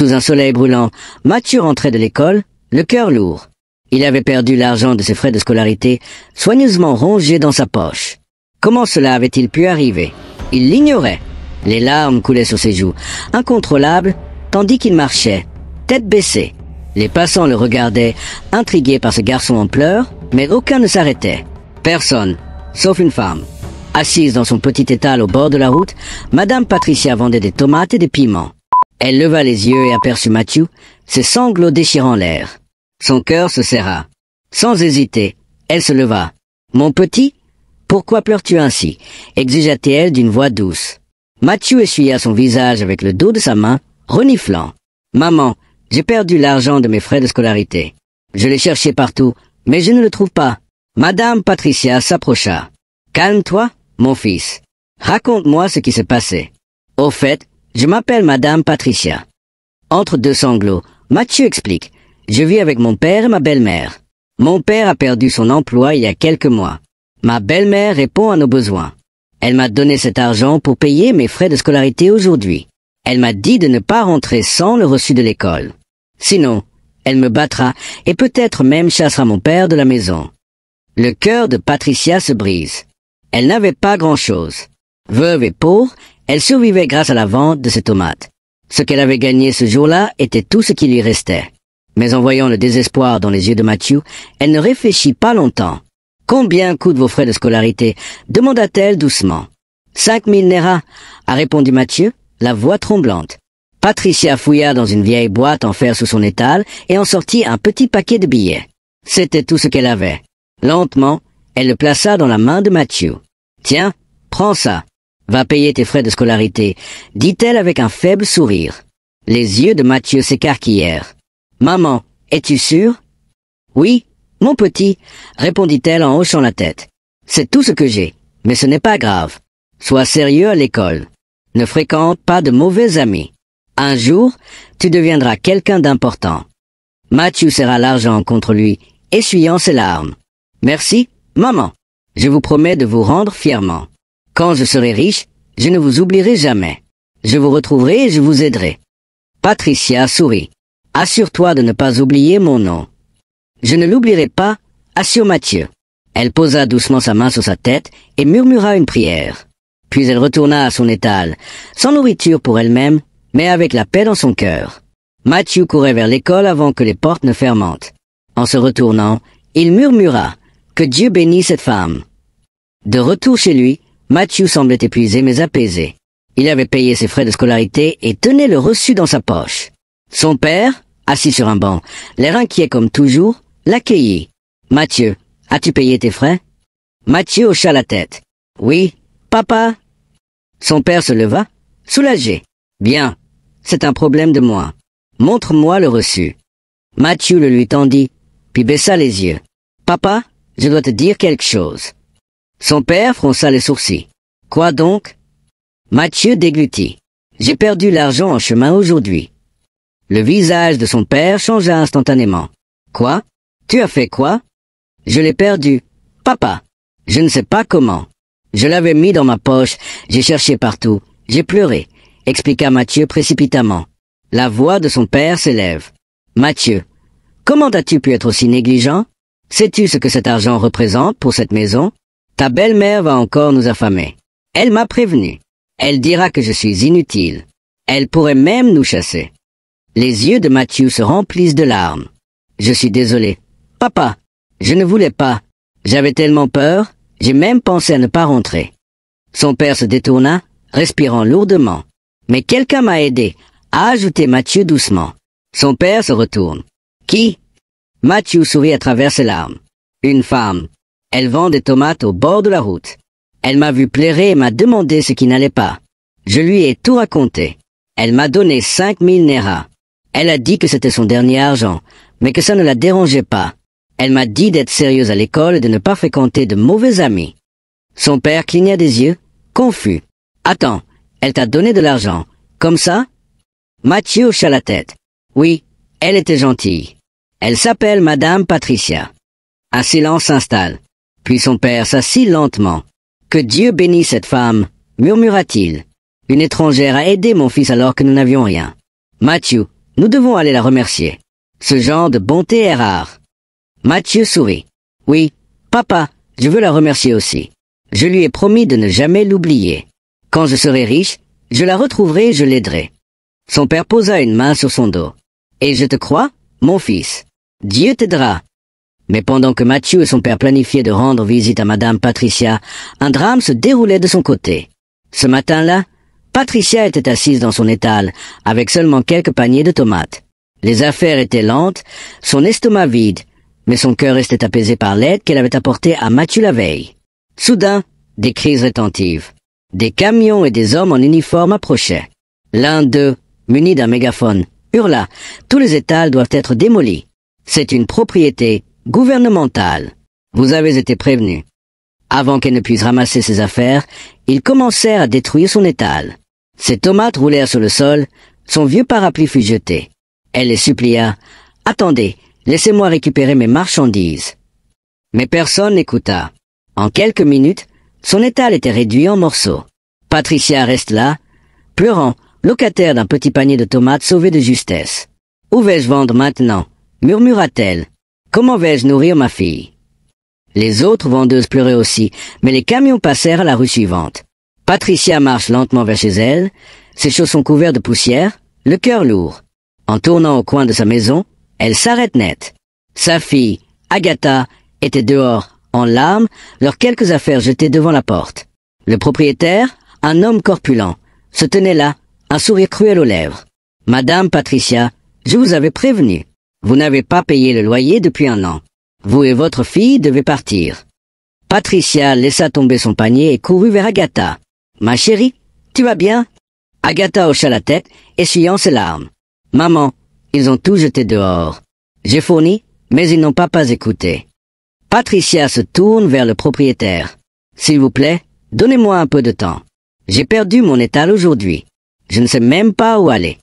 Sous un soleil brûlant, Mathieu rentrait de l'école, le cœur lourd. Il avait perdu l'argent de ses frais de scolarité, soigneusement rongé dans sa poche. Comment cela avait-il pu arriver? Il l'ignorait. Les larmes coulaient sur ses joues, incontrôlables, tandis qu'il marchait, tête baissée. Les passants le regardaient, intrigués par ce garçon en pleurs, mais aucun ne s'arrêtait. Personne, sauf une femme. Assise dans son petit étal au bord de la route, Madame Patricia vendait des tomates et des piments. Elle leva les yeux et aperçut Mathieu, ses sanglots déchirant l'air. Son cœur se serra. Sans hésiter, elle se leva. « Mon petit, pourquoi pleures-tu ainsi ?» exigea-t-elle d'une voix douce. Mathieu essuya son visage avec le dos de sa main, reniflant. « Maman, j'ai perdu l'argent de mes frais de scolarité. Je l'ai cherché partout, mais je ne le trouve pas. » Madame Patricia s'approcha. « Calme-toi, mon fils. Raconte-moi ce qui s'est passé. Au fait, je m'appelle Madame Patricia. » Entre deux sanglots, Mathieu explique. « Je vis avec mon père et ma belle-mère. Mon père a perdu son emploi il y a quelques mois. Ma belle-mère répond à nos besoins. Elle m'a donné cet argent pour payer mes frais de scolarité aujourd'hui. Elle m'a dit de ne pas rentrer sans le reçu de l'école. Sinon, elle me battra et peut-être même chassera mon père de la maison. » Le cœur de Patricia se brise. Elle n'avait pas grand-chose. Veuve et pauvre, elle survivait grâce à la vente de ses tomates. Ce qu'elle avait gagné ce jour-là était tout ce qui lui restait. Mais en voyant le désespoir dans les yeux de Mathieu, elle ne réfléchit pas longtemps. « Combien coûtent vos frais de scolarité ?» demanda-t-elle doucement. « 5000 Nera » a répondu Mathieu, la voix tremblante. Patricia fouilla dans une vieille boîte en fer sous son étal et en sortit un petit paquet de billets. C'était tout ce qu'elle avait. Lentement, elle le plaça dans la main de Mathieu. « Tiens, prends ça. Va payer tes frais de scolarité, » dit-elle avec un faible sourire. Les yeux de Mathieu s'écarquillèrent. « Maman, es-tu sûre ?»« Oui, mon petit, » répondit-elle en hochant la tête. « C'est tout ce que j'ai, mais ce n'est pas grave. Sois sérieux à l'école. Ne fréquente pas de mauvais amis. Un jour, tu deviendras quelqu'un d'important. » Mathieu serra l'argent contre lui, essuyant ses larmes. « Merci, maman. Je vous promets de vous rendre fièrement. Quand je serai riche, je ne vous oublierai jamais. Je vous retrouverai et je vous aiderai. » Patricia sourit. « Assure-toi de ne pas oublier mon nom. »« Je ne l'oublierai pas, assure Mathieu. » Elle posa doucement sa main sur sa tête et murmura une prière. Puis elle retourna à son étal, sans nourriture pour elle-même, mais avec la paix dans son cœur. Mathieu courait vers l'école avant que les portes ne ferment. En se retournant, il murmura « Que Dieu bénisse cette femme !» De retour chez lui, Mathieu semblait épuisé mais apaisé. Il avait payé ses frais de scolarité et tenait le reçu dans sa poche. Son père, assis sur un banc, l'air inquiet comme toujours, l'accueillit. « Mathieu, as-tu payé tes frais ?» Mathieu hocha la tête. « Oui, papa. » Son père se leva, soulagé. « Bien, c'est un problème de moi. Montre-moi le reçu. » Mathieu le lui tendit, puis baissa les yeux. « Papa, je dois te dire quelque chose. » Son père fronça les sourcils. « Quoi donc ?» Mathieu déglutit. « J'ai perdu l'argent en chemin aujourd'hui. » Le visage de son père changea instantanément. « Quoi? Tu as fait quoi? »« Je l'ai perdu. Papa, je ne sais pas comment. Je l'avais mis dans ma poche, j'ai cherché partout, j'ai pleuré, » expliqua Mathieu précipitamment. La voix de son père s'élève. « Mathieu, comment as-tu pu être aussi négligent? Sais-tu ce que cet argent représente pour cette maison? Ta belle-mère va encore nous affamer. Elle m'a prévenu. Elle dira que je suis inutile. Elle pourrait même nous chasser. » Les yeux de Mathieu se remplissent de larmes. « Je suis désolé. Papa, je ne voulais pas. J'avais tellement peur, j'ai même pensé à ne pas rentrer. » Son père se détourna, respirant lourdement. « Mais quelqu'un m'a aidé, » a ajouté Mathieu doucement. Son père se retourne. « Qui ?» Mathieu sourit à travers ses larmes. « Une femme. Elle vend des tomates au bord de la route. Elle m'a vu plairer et m'a demandé ce qui n'allait pas. Je lui ai tout raconté. Elle m'a donné 5000 Nera. Elle a dit que c'était son dernier argent, mais que ça ne la dérangeait pas. Elle m'a dit d'être sérieuse à l'école et de ne pas fréquenter de mauvais amis. » Son père cligna des yeux, confus. « Attends, elle t'a donné de l'argent, comme ça ?» Mathieu hocha la tête. « Oui, elle était gentille. Elle s'appelle Madame Patricia. » Un silence s'installe. Puis son père s'assit lentement. « Que Dieu bénisse cette femme, » murmura-t-il. « Une étrangère a aidé mon fils alors que nous n'avions rien. » Mathieu, Nous devons aller la remercier. Ce genre de bonté est rare. Mathieu sourit. Oui, papa, je veux la remercier aussi. Je lui ai promis de ne jamais l'oublier. Quand je serai riche, je la retrouverai et je l'aiderai. Son père posa une main sur son dos. Et je te crois, mon fils. Dieu t'aidera. Mais pendant que Mathieu et son père planifiaient de rendre visite à Madame Patricia, un drame se déroulait de son côté. Ce matin-là, Patricia était assise dans son étal, avec seulement quelques paniers de tomates. Les affaires étaient lentes, son estomac vide, mais son cœur restait apaisé par l'aide qu'elle avait apportée à Mathieu la veille. Soudain, des cris retentirent. Des camions et des hommes en uniforme approchaient. L'un d'eux, muni d'un mégaphone, hurla « Tous les étals doivent être démolis. C'est une propriété gouvernementale. Vous avez été prévenus. » Avant qu'elle ne puisse ramasser ses affaires, ils commencèrent à détruire son étal. Ses tomates roulèrent sur le sol, son vieux parapluie fut jeté. Elle les supplia « Attendez, laissez-moi récupérer mes marchandises. » Mais personne n'écouta. En quelques minutes, son étal était réduit en morceaux. Patricia reste là, pleurant, locataire d'un petit panier de tomates sauvé de justesse. « Où vais-je vendre maintenant ?» murmura-t-elle. « Comment vais-je nourrir ma fille ?» Les autres vendeuses pleuraient aussi, mais les camions passèrent à la rue suivante. Patricia marche lentement vers chez elle, ses chaussons couverts de poussière, le cœur lourd. En tournant au coin de sa maison, elle s'arrête net. Sa fille, Agatha, était dehors, en larmes, leurs quelques affaires jetées devant la porte. Le propriétaire, un homme corpulent, se tenait là, un sourire cruel aux lèvres. « Madame Patricia, je vous avais prévenu. Vous n'avez pas payé le loyer depuis 1 an. Vous et votre fille devez partir. » Patricia laissa tomber son panier et courut vers Agatha. « Ma chérie, tu vas bien ?» Agatha hocha la tête, essuyant ses larmes. « Maman, ils ont tout jeté dehors. J'ai fourni, mais ils n'ont pas écouté. » Patricia se tourne vers le propriétaire. « S'il vous plaît, donnez-moi un peu de temps. J'ai perdu mon étal aujourd'hui. Je ne sais même pas où aller. »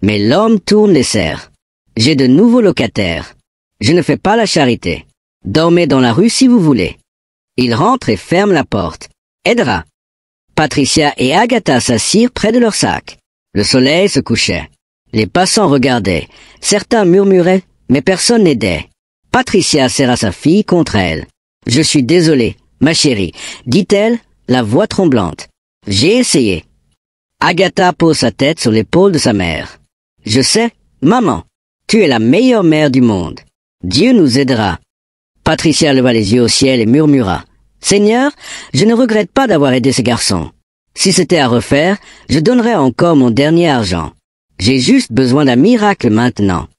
Mais l'homme tourne les serres. « J'ai de nouveaux locataires. Je ne fais pas la charité. Dormez dans la rue si vous voulez. » Il rentre et ferme la porte. Aidera. Patricia et Agatha s'assirent près de leur sac. Le soleil se couchait. Les passants regardaient. Certains murmuraient, mais personne n'aidait. Patricia serra sa fille contre elle. « Je suis désolée, ma chérie, » dit-elle, la voix tremblante. « J'ai essayé. » Agatha pose sa tête sur l'épaule de sa mère. « Je sais, maman, tu es la meilleure mère du monde. Dieu nous aidera. » Patricia leva les yeux au ciel et murmura. « Seigneur, je ne regrette pas d'avoir aidé ces garçons. Si c'était à refaire, je donnerais encore mon dernier argent. J'ai juste besoin d'un miracle maintenant. »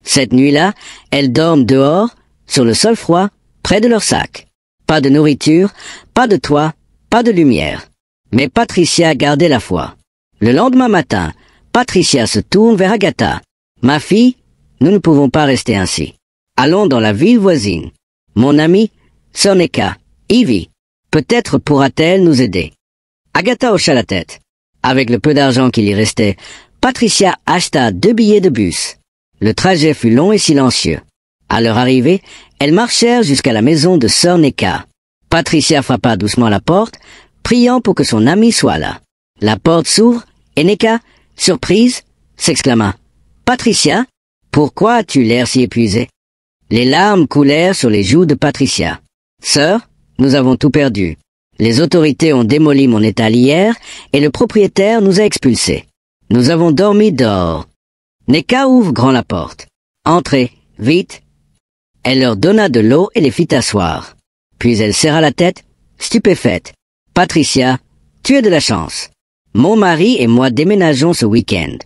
Cette nuit-là, elles dorment dehors, sur le sol froid, près de leur sac. Pas de nourriture, pas de toit, pas de lumière. Mais Patricia gardait la foi. Le lendemain matin, Patricia se tourne vers Agatha. « Ma fille, nous ne pouvons pas rester ainsi. Allons dans la ville voisine. Mon amie, Sorneka, Ivy, peut-être pourra-t-elle nous aider. » Agatha hocha la tête. Avec le peu d'argent qu'il y restait, Patricia acheta 2 billets de bus. Le trajet fut long et silencieux. À leur arrivée, elles marchèrent jusqu'à la maison de Sorneka. Patricia frappa doucement à la porte, priant pour que son amie soit là. La porte s'ouvre, et Neka, surprise, s'exclama. « Patricia, pourquoi as-tu l'air si épuisée ?» Les larmes coulèrent sur les joues de Patricia. « Sœur, nous avons tout perdu. Les autorités ont démoli mon étal hier, et le propriétaire nous a expulsés. Nous avons dormi dehors. » Neka ouvre grand la porte. « Entrez, vite !» Elle leur donna de l'eau et les fit asseoir. Puis elle serra la tête, stupéfaite. « Patricia, tu as de la chance. Mon mari et moi déménageons ce week-end.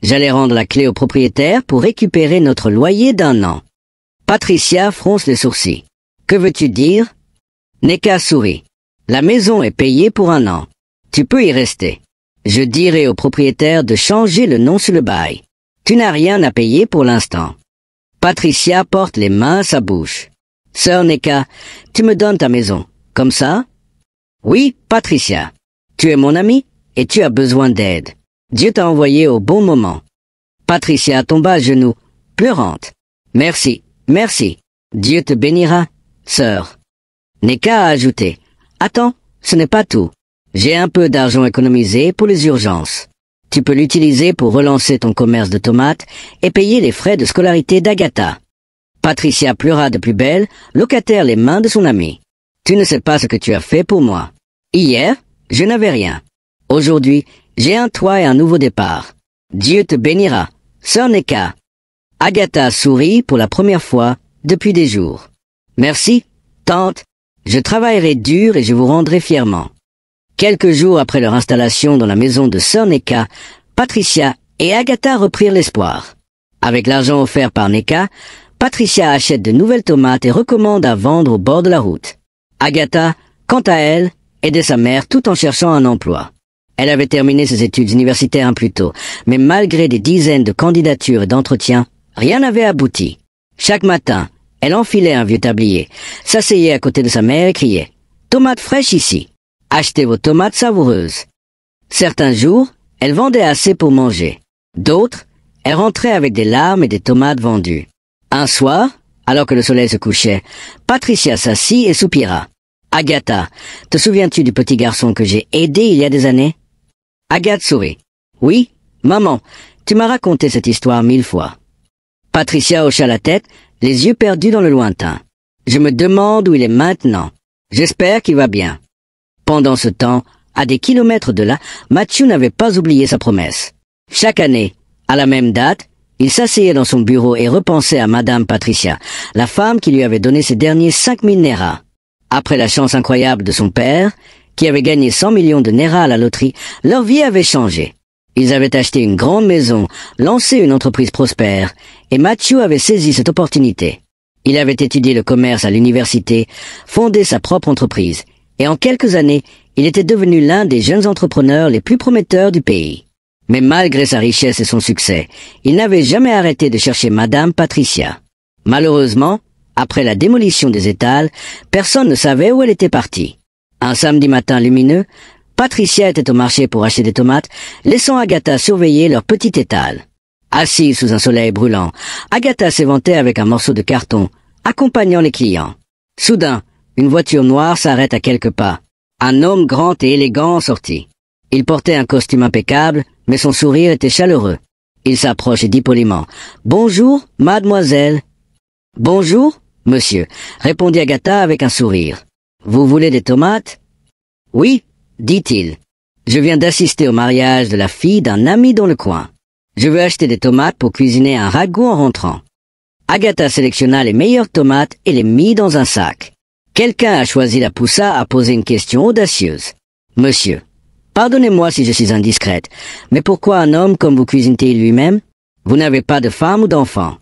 J'allais rendre la clé au propriétaire pour récupérer notre loyer d'1 an. » Patricia fronce les sourcils. « Que veux-tu dire ?» Neka sourit. « La maison est payée pour 1 an. Tu peux y rester. Je dirai au propriétaire de changer le nom sur le bail. Tu n'as rien à payer pour l'instant. » Patricia porte les mains à sa bouche. « Sœur Neka, tu me donnes ta maison, comme ça ?»« Oui, Patricia. Tu es mon amie et tu as besoin d'aide. Dieu t'a envoyé au bon moment. » Patricia tomba à genoux, pleurante. « Merci, merci. Dieu te bénira, sœur. » Neka a ajouté. « Attends, ce n'est pas tout. J'ai un peu d'argent économisé pour les urgences. Tu peux l'utiliser pour relancer ton commerce de tomates et payer les frais de scolarité d'Agatha. Patricia pleura de plus belle, locataire les mains de son amie. Tu ne sais pas ce que tu as fait pour moi. Hier, je n'avais rien. Aujourd'hui, j'ai un toit et un nouveau départ. Dieu te bénira. Sœur Neka. Agatha sourit pour la première fois depuis des jours. Merci, tante. Je travaillerai dur et je vous rendrai fièrement. Quelques jours après leur installation dans la maison de Sœur Neka, Patricia et Agatha reprirent l'espoir. Avec l'argent offert par Neka, Patricia achète de nouvelles tomates et recommande à vendre au bord de la route. Agatha, quant à elle, aidait sa mère tout en cherchant un emploi. Elle avait terminé ses études universitaires un plus tôt, mais malgré des dizaines de candidatures et d'entretiens, rien n'avait abouti. Chaque matin, elle enfilait un vieux tablier, s'asseyait à côté de sa mère et criait « Tomates fraîches ici !» Achetez vos tomates savoureuses. Certains jours, elle vendait assez pour manger. D'autres, elle rentrait avec des larmes et des tomates vendues. Un soir, alors que le soleil se couchait, Patricia s'assit et soupira. « Agatha, te souviens-tu du petit garçon que j'ai aidé il y a des années ?» Agathe sourit. « Oui, maman, tu m'as raconté cette histoire 1000 fois. » Patricia hocha la tête, les yeux perdus dans le lointain. « Je me demande où il est maintenant. J'espère qu'il va bien. » Pendant ce temps, à des kilomètres de là, Matthew n'avait pas oublié sa promesse. Chaque année, à la même date, il s'asseyait dans son bureau et repensait à Madame Patricia, la femme qui lui avait donné ses derniers 5000 Nera. Après la chance incroyable de son père, qui avait gagné 100 millions de Nera à la loterie, leur vie avait changé. Ils avaient acheté une grande maison, lancé une entreprise prospère, et Matthew avait saisi cette opportunité. Il avait étudié le commerce à l'université, fondé sa propre entreprise, et en quelques années, il était devenu l'un des jeunes entrepreneurs les plus prometteurs du pays. Mais malgré sa richesse et son succès, il n'avait jamais arrêté de chercher Madame Patricia. Malheureusement, après la démolition des étals, personne ne savait où elle était partie. Un samedi matin lumineux, Patricia était au marché pour acheter des tomates, laissant Agatha surveiller leur petit étal. Assise sous un soleil brûlant, Agatha s'éventait avec un morceau de carton, accompagnant les clients. Soudain, une voiture noire s'arrête à quelques pas. Un homme grand et élégant sortit. Il portait un costume impeccable, mais son sourire était chaleureux. Il s'approche et dit poliment « Bonjour, mademoiselle. »« Bonjour, monsieur, » répondit Agatha avec un sourire. « Vous voulez des tomates ?»« Oui, » dit-il. « Je viens d'assister au mariage de la fille d'un ami dans le coin. Je veux acheter des tomates pour cuisiner un ragoût en rentrant. » Agatha sélectionna les meilleures tomates et les mit dans un sac. Quelqu'un a choisi la poussa à poser une question audacieuse. « Monsieur, pardonnez-moi si je suis indiscrète, mais pourquoi un homme comme vous cuisine-t-il lui-même? Vous n'avez pas de femme ou d'enfant? »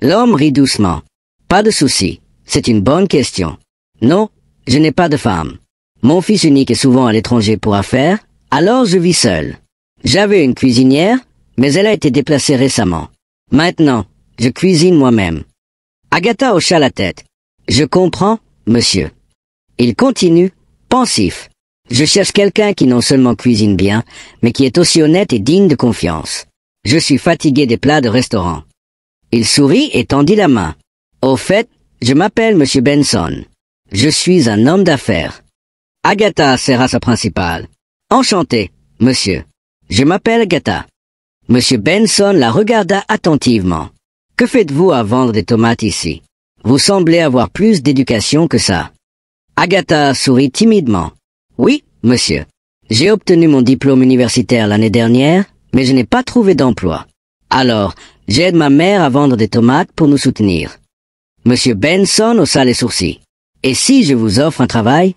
L'homme rit doucement. « Pas de souci, c'est une bonne question. Non, je n'ai pas de femme. Mon fils unique est souvent à l'étranger pour affaires, alors je vis seul. J'avais une cuisinière, mais elle a été déplacée récemment. Maintenant, je cuisine moi-même. » Agatha hocha la tête. « Je comprends, monsieur. » Il continue, pensif. « Je cherche quelqu'un qui non seulement cuisine bien, mais qui est aussi honnête et digne de confiance. Je suis fatigué des plats de restaurant. » Il sourit et tendit la main. « Au fait, je m'appelle monsieur Benson. Je suis un homme d'affaires. » Agatha serra sa principale. « Enchanté, monsieur. Je m'appelle Agatha. » Monsieur Benson la regarda attentivement. « Que faites-vous à vendre des tomates ici? Vous semblez avoir plus d'éducation que ça. » Agatha sourit timidement. « Oui, monsieur. J'ai obtenu mon diplôme universitaire l'année dernière, mais je n'ai pas trouvé d'emploi. Alors, j'aide ma mère à vendre des tomates pour nous soutenir. » Monsieur Benson haussa les sourcils. « Et si je vous offre un travail? »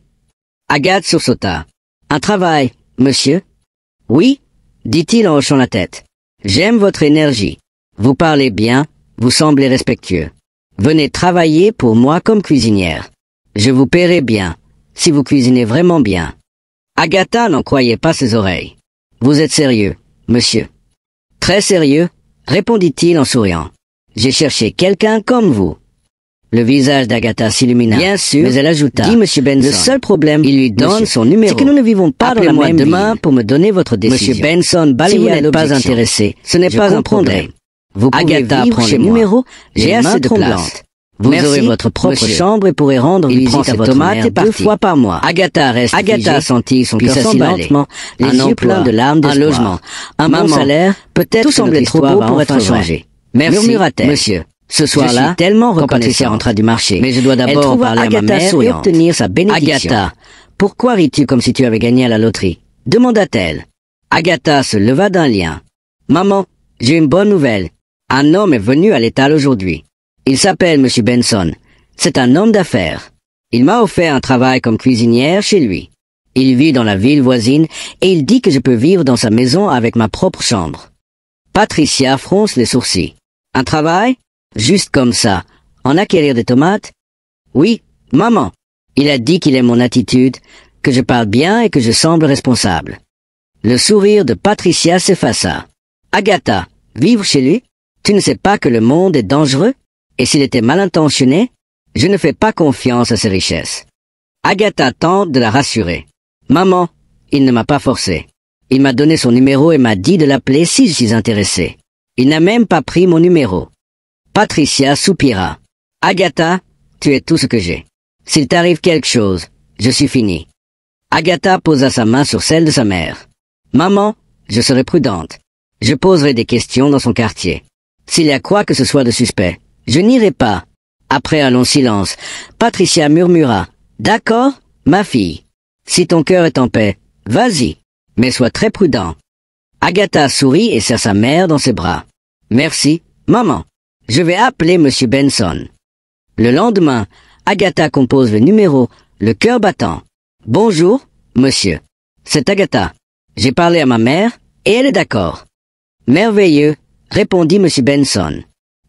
Agathe sursauta. « Un travail, monsieur? »« Oui, » dit-il en hochant la tête. « J'aime votre énergie. Vous parlez bien, vous semblez respectueux. Venez travailler pour moi comme cuisinière. Je vous paierai bien, si vous cuisinez vraiment bien. » Agatha n'en croyait pas ses oreilles. « Vous êtes sérieux, monsieur? »« Très sérieux, » répondit-il en souriant. « J'ai cherché quelqu'un comme vous. » Le visage d'Agatha s'illumina. « Bien sûr, mais elle ajouta, dit monsieur Benson. Le seul problème, il lui donne son numéro. C'est que nous ne vivons pas dans la même demain ville. Pour me donner votre décision. » Monsieur Benson balaya l'objection. Si vous n'êtes pas intéressé, ce n'est pas un problème. Vous pouvez Agatha prend le numéro, j'ai assez de place. Vous Merci, aurez votre propre monsieur. chambre et pourrez rendre Il visite prend à ses votre tomates mère et 2 partit. fois par mois. Agatha reste Agatha figée, a senti son puis cœur s'assit s'emballer. lentement, Les un yeux emploi, pleins de larmes un d'espoir. logement, un bon maman, salaire, peut-être tout que semblait notre trop beau histoire pour va être enfin vrai. changer. Merci, Murmura-t-elle. monsieur. Ce Je soir-là, suis tellement quand Patricia reconnaissante. rentra du marché, Mais je dois d'abord elle trouva parler à ma Agatha mère et souriante. obtenir sa bénédiction. Agatha, pourquoi ris-tu comme si tu avais gagné à la loterie? Demanda-t-elle. Agatha se leva d'un lien. Maman, j'ai une bonne nouvelle. Un homme est venu à l'étal aujourd'hui. Il s'appelle Monsieur Benson. C'est un homme d'affaires. Il m'a offert un travail comme cuisinière chez lui. Il vit dans la ville voisine et il dit que je peux vivre dans sa maison avec ma propre chambre. Patricia fronce les sourcils. Un travail? Juste comme ça. En acquérir des tomates? Oui, maman. Il a dit qu'il aime mon attitude, que je parle bien et que je semble responsable. Le sourire de Patricia s'effaça. Agatha, vivre chez lui? Tu ne sais pas que le monde est dangereux? Et s'il était mal intentionné? Je ne fais pas confiance à ses richesses. Agatha tente de la rassurer. Maman, il ne m'a pas forcé. Il m'a donné son numéro et m'a dit de l'appeler si je suis intéressé. Il n'a même pas pris mon numéro. Patricia soupira. Agatha, tu es tout ce que j'ai. S'il t'arrive quelque chose, je suis fini. Agatha posa sa main sur celle de sa mère. Maman, je serai prudente. Je poserai des questions dans son quartier. S'il y a quoi que ce soit de suspect, je n'irai pas. Après un long silence, Patricia murmura. D'accord, ma fille. Si ton cœur est en paix, vas-y, mais sois très prudent. Agatha sourit et serre sa mère dans ses bras. Merci, maman. Je vais appeler Monsieur Benson. Le lendemain, Agatha compose le numéro, le cœur battant. Bonjour, monsieur. C'est Agatha. J'ai parlé à ma mère et elle est d'accord. Merveilleux, répondit Monsieur Benson.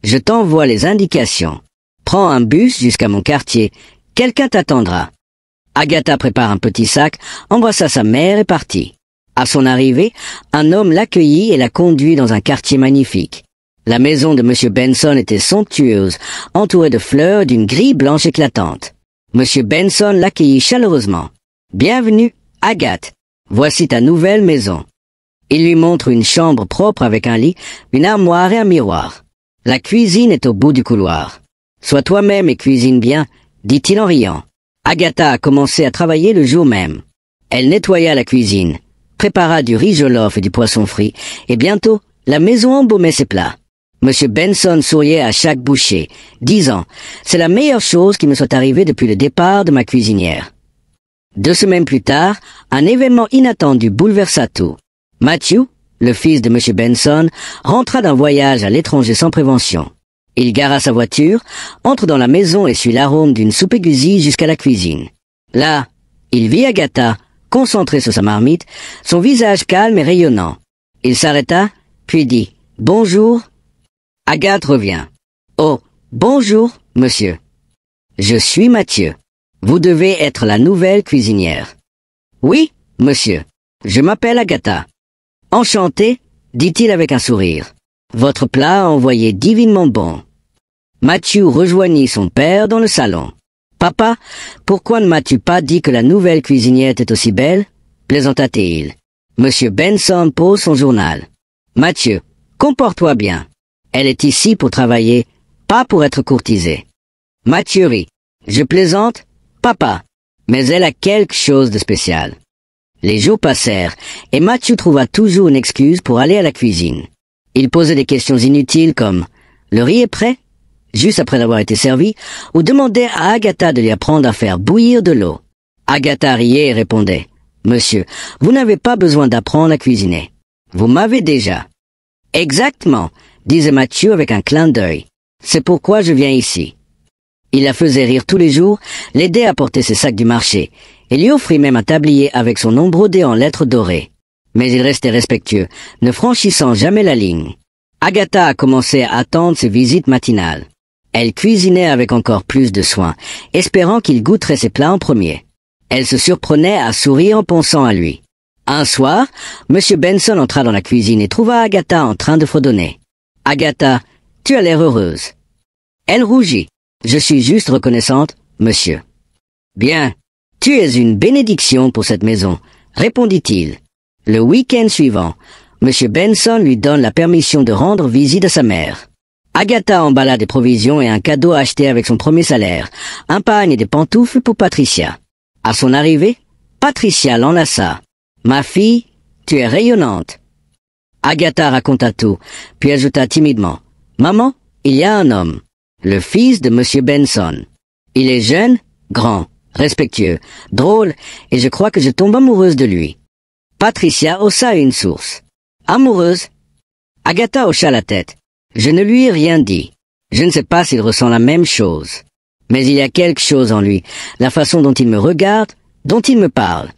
Je t'envoie les indications. Prends un bus jusqu'à mon quartier. Quelqu'un t'attendra. Agatha prépare un petit sac, embrassa sa mère et partit. À son arrivée, un homme l'accueillit et la conduit dans un quartier magnifique. La maison de Monsieur Benson était somptueuse, entourée de fleurs d'une grille blanche éclatante. Monsieur Benson l'accueillit chaleureusement. Bienvenue, Agathe. Voici ta nouvelle maison. Il lui montre une chambre propre avec un lit, une armoire et un miroir. La cuisine est au bout du couloir. Sois toi-même et cuisine bien, dit-il en riant. Agatha a commencé à travailler le jour même. Elle nettoya la cuisine, prépara du riz jollof et du poisson frit, et bientôt, la maison embaumait ses plats. Monsieur Benson souriait à chaque bouchée, disant « C'est la meilleure chose qui me soit arrivée depuis le départ de ma cuisinière. » 2 semaines plus tard, un événement inattendu bouleversa tout. Matthew, le fils de Monsieur Benson, rentra d'un voyage à l'étranger sans prévention. Il gara sa voiture, entre dans la maison et suit l'arôme d'une soupe aiguisée jusqu'à la cuisine. Là, il vit Agatha, concentrée sur sa marmite, son visage calme et rayonnant. Il s'arrêta, puis dit « Bonjour ». Agathe revient. « Oh, bonjour, monsieur. Je suis Mathieu. Vous devez être la nouvelle cuisinière. »« Oui, monsieur. Je m'appelle Agatha. »« Enchanté, dit-il avec un sourire. Votre plat a envoyé divinement bon. » Mathieu rejoignit son père dans le salon. « Papa, pourquoi ne m'as-tu pas dit que la nouvelle cuisinière était aussi belle ?» plaisanta-t-il. Monsieur Benson pose son journal. « Mathieu, comporte-toi bien. Elle est ici pour travailler, pas pour être courtisée. » Mathieu rit. « Je plaisante, papa, mais elle a quelque chose de spécial. » Les jours passèrent, et Mathieu trouva toujours une excuse pour aller à la cuisine. Il posait des questions inutiles comme « Le riz est prêt ?» juste après l'avoir été servi, ou demandait à Agatha de lui apprendre à faire bouillir de l'eau. Agatha riait et répondait « Monsieur, vous n'avez pas besoin d'apprendre à cuisiner. Vous m'avez déjà. »« Exactement, » disait Mathieu avec un clin d'œil. « C'est pourquoi je viens ici. » Il la faisait rire tous les jours, l'aidait à porter ses sacs du marché, et lui offrit même un tablier avec son nom brodé en lettres dorées. Mais il restait respectueux, ne franchissant jamais la ligne. Agatha a commencé à attendre ses visites matinales. Elle cuisinait avec encore plus de soin, espérant qu'il goûterait ses plats en premier. Elle se surprenait à sourire en pensant à lui. Un soir, Monsieur Benson entra dans la cuisine et trouva Agatha en train de fredonner. « Agatha, tu as l'air heureuse. » Elle rougit. « Je suis juste reconnaissante, monsieur. »« Bien, tu es une bénédiction pour cette maison, » répondit-il. Le week-end suivant, Monsieur Benson lui donne la permission de rendre visite à sa mère. Agatha emballa des provisions et un cadeau acheté avec son premier salaire, un pagne et des pantoufles pour Patricia. À son arrivée, Patricia l'enlaça. « Ma fille, tu es rayonnante. » Agatha raconta tout, puis ajouta timidement. « Maman, il y a un homme, le fils de Monsieur Benson. Il est jeune, grand, respectueux, drôle, et je crois que je tombe amoureuse de lui. » Patricia haussa une source. « Amoureuse ?» Agatha hocha la tête. « Je ne lui ai rien dit. Je ne sais pas s'il ressent la même chose. Mais il y a quelque chose en lui, la façon dont il me regarde, dont il me parle. »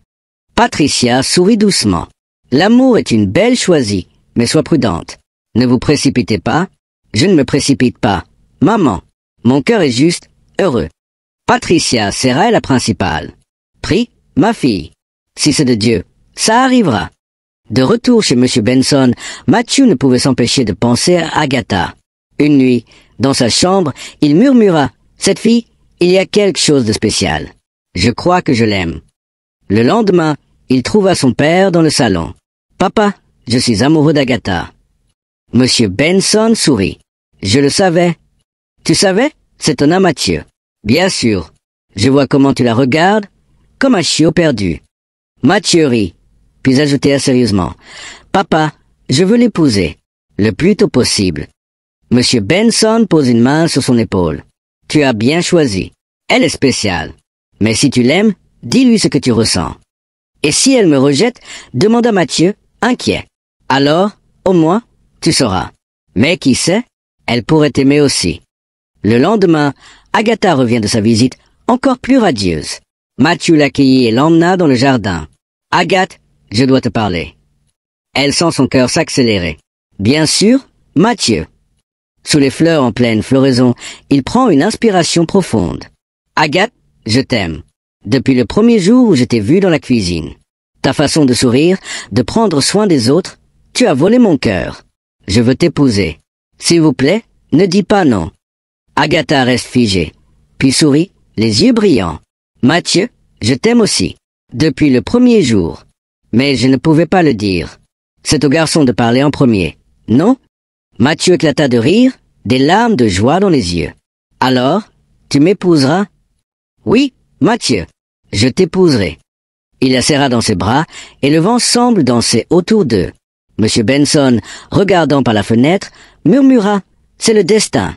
Patricia sourit doucement. « L'amour est une belle choisie, mais sois prudente. Ne vous précipitez pas. Je ne me précipite pas. Maman, mon cœur est juste heureux. » Patricia serra la principale. « Prie, ma fille. Si c'est de Dieu, ça arrivera. » De retour chez Monsieur Benson, Matthew ne pouvait s'empêcher de penser à Agatha. Une nuit, dans sa chambre, il murmura « Cette fille, il y a quelque chose de spécial. Je crois que je l'aime. » Le lendemain, il trouva son père dans le salon. « Papa, je suis amoureux d'Agatha. » Monsieur Benson sourit. « Je le savais. »« Tu savais ?» s'étonna Mathieu. « Bien sûr. Je vois comment tu la regardes, comme un chiot perdu. » Mathieu rit, puis ajouta sérieusement. « Papa, je veux l'épouser, le plus tôt possible. » Monsieur Benson pose une main sur son épaule. « Tu as bien choisi. Elle est spéciale. Mais si tu l'aimes, dis-lui ce que tu ressens. » « Et si elle me rejette ?» demanda Mathieu, inquiet. « Alors, au moins, tu sauras. Mais qui sait, elle pourrait t'aimer aussi. » Le lendemain, Agatha revient de sa visite encore plus radieuse. Mathieu l'accueillit et l'emmena dans le jardin. « Agathe, je dois te parler. » Elle sent son cœur s'accélérer. « Bien sûr, Mathieu. » Sous les fleurs en pleine floraison, il prend une inspiration profonde. « Agathe, je t'aime. Depuis le premier jour où je t'ai vue dans la cuisine. Ta façon de sourire, de prendre soin des autres, tu as volé mon cœur. Je veux t'épouser. S'il vous plaît, ne dis pas non. » Agatha reste figée, puis sourit, les yeux brillants. « Mathieu, je t'aime aussi. Depuis le premier jour. Mais je ne pouvais pas le dire. C'est au garçon de parler en premier. Non ?» Mathieu éclata de rire, des larmes de joie dans les yeux. « Alors, tu m'épouseras ?»« Oui, Mathieu, je t'épouserai. » Il la serra dans ses bras, et le vent semble danser autour d'eux. Monsieur Benson, regardant par la fenêtre, murmura « C'est le destin.